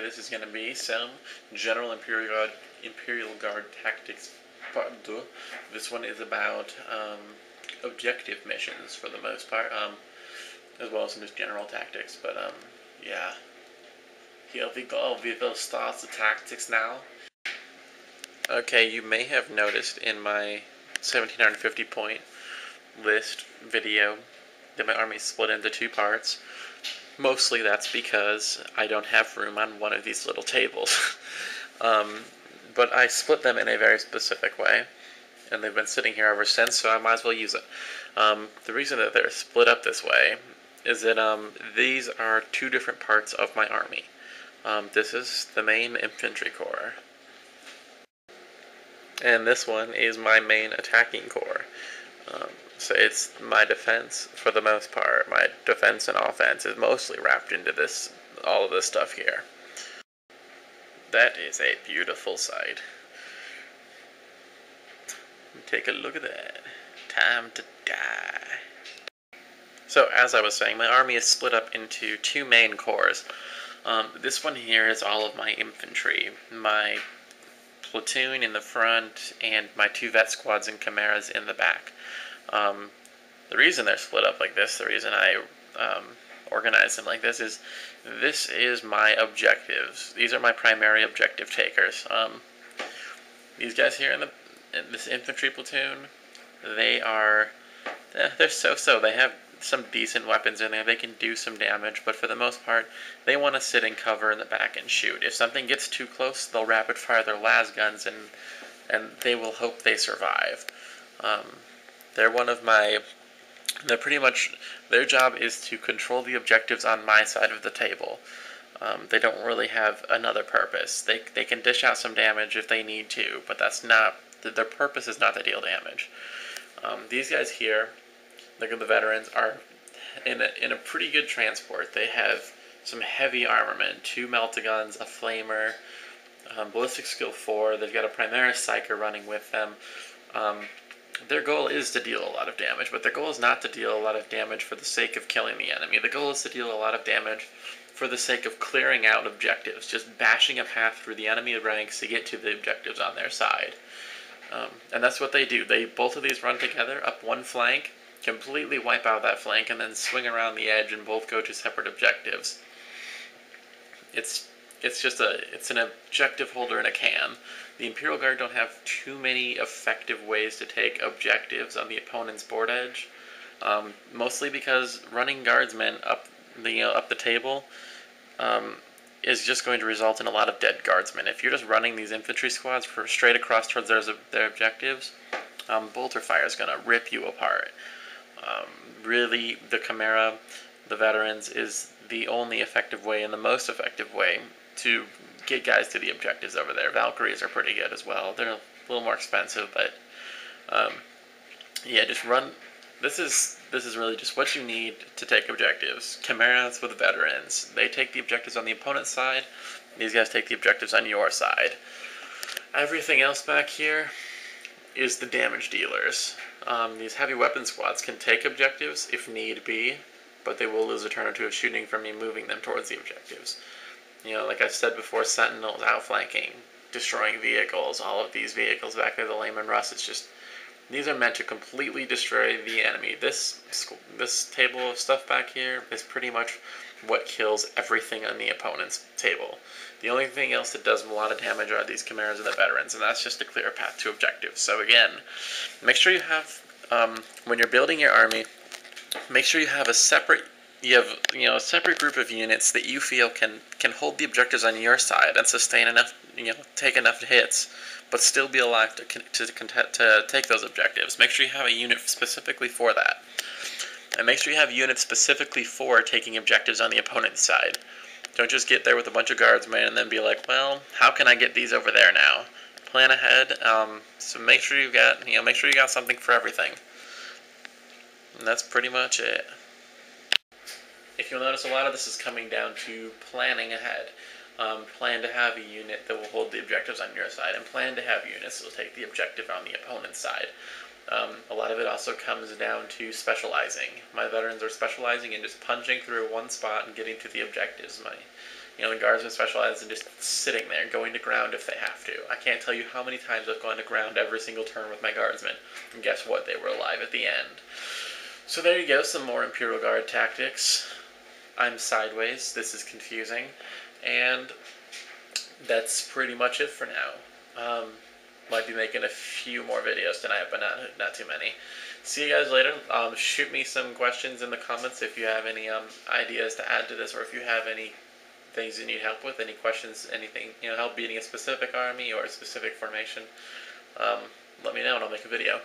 this is going to be some General Imperial Guard Tactics Part 2. This one is about objective missions for the most part, as well as some just general tactics, but yeah. Here we go, we will start the tactics now. Okay, you may have noticed in my 1750 point list video that my army is split into two parts. Mostly that's because I don't have room on one of these little tables. But I split them in a very specific way, and they've been sitting here ever since, so I might as well use it. The reason that they're split up this way is that these are two different parts of my army. This is the main infantry corps, and this one is my main attacking corps. So it's my defense for the most part. My defense and offense is mostly wrapped into all of this stuff here. That is a beautiful sight. Take a look at that. Time to die. So as I was saying, my army is split up into two main corps. This one here is all of my infantry. My platoon in the front and my two vet squads and chimeras in the back. The reason they're split up like this, the reason I organize them like this is my objectives. These are my primary objective takers. These guys here in this infantry platoon, they're so-so. They have some decent weapons in there. They can do some damage, but for the most part, they want to sit in cover in the back and shoot. If something gets too close, they'll rapid fire their las guns and they will hope they survive. They're pretty much, their job is to control the objectives on my side of the table. They don't really have another purpose. They can dish out some damage if they need to, but that's not, their purpose is not to deal damage. These guys here, look at the veterans, are in a pretty good transport. They have some heavy armament, 2 melta-guns, a flamer, ballistic skill 4, they've got a Primaris Psyker running with them. Their goal is to deal a lot of damage, but their goal is not to deal a lot of damage for the sake of killing the enemy. The goal is to deal a lot of damage for the sake of clearing out objectives, just bashing a path through the enemy ranks to get to the objectives on their side. And that's what they do. Both of these run together up one flank, completely wipe out that flank, and then swing around the edge and both go to separate objectives. It's an objective holder in a can. The Imperial Guard don't have too many effective ways to take objectives on the opponent's board edge, mostly because running guardsmen up the table is just going to result in a lot of dead guardsmen. If you're just running these infantry squads straight across towards their objectives, bolter fire is going to rip you apart. Really, the Chimera, the veterans, is the only effective way and the most effective way to get guys to the objectives over there. Valkyries are pretty good as well. They're a little more expensive, but yeah, just run. This is really just what you need to take objectives. Chimeras with veterans. They take the objectives on the opponent's side. These guys take the objectives on your side. Everything else back here is the damage dealers. These heavy weapon squads can take objectives if need be, but they will lose a turn or two of shooting from me moving them towards the objectives. Like I said before, sentinels outflanking, destroying vehicles, all of these vehicles back there, the Lehman Russ, these are meant to completely destroy the enemy. This table of stuff back here is pretty much what kills everything on the opponent's table. The only thing else that does a lot of damage are these chimeras and the veterans, and that's just a clear path to objectives. So again, make sure you have, when you're building your army, make sure you have a separate group of units that you feel can hold the objectives on your side and sustain enough, take enough hits, but still be alive to take those objectives. Make sure you have a unit specifically for that, and make sure you have units specifically for taking objectives on the opponent's side. Don't just get there with a bunch of guardsmen and then be like, well, how can I get these over there now? Plan ahead. So make sure you got something for everything. And that's pretty much it. If you'll notice, a lot of this is coming down to planning ahead. Plan to have a unit that will hold the objectives on your side, and plan to have units that will take the objective on the opponent's side. A lot of it also comes down to specializing. My veterans are specializing in just punching through one spot and getting to the objectives. You know, the guardsmen specialize in just sitting there, going to ground if they have to. I can't tell you how many times I've gone to ground every single turn with my guardsmen. And guess what? They were alive at the end. So there you go, some more Imperial Guard tactics. I'm sideways, this is confusing. And that's pretty much it for now. Might be making a few more videos tonight, but not too many. See you guys later. Shoot me some questions in the comments if you have any ideas to add to this, or if you have any things you need help with, any questions, anything, help beating a specific army or a specific formation. Let me know and I'll make a video.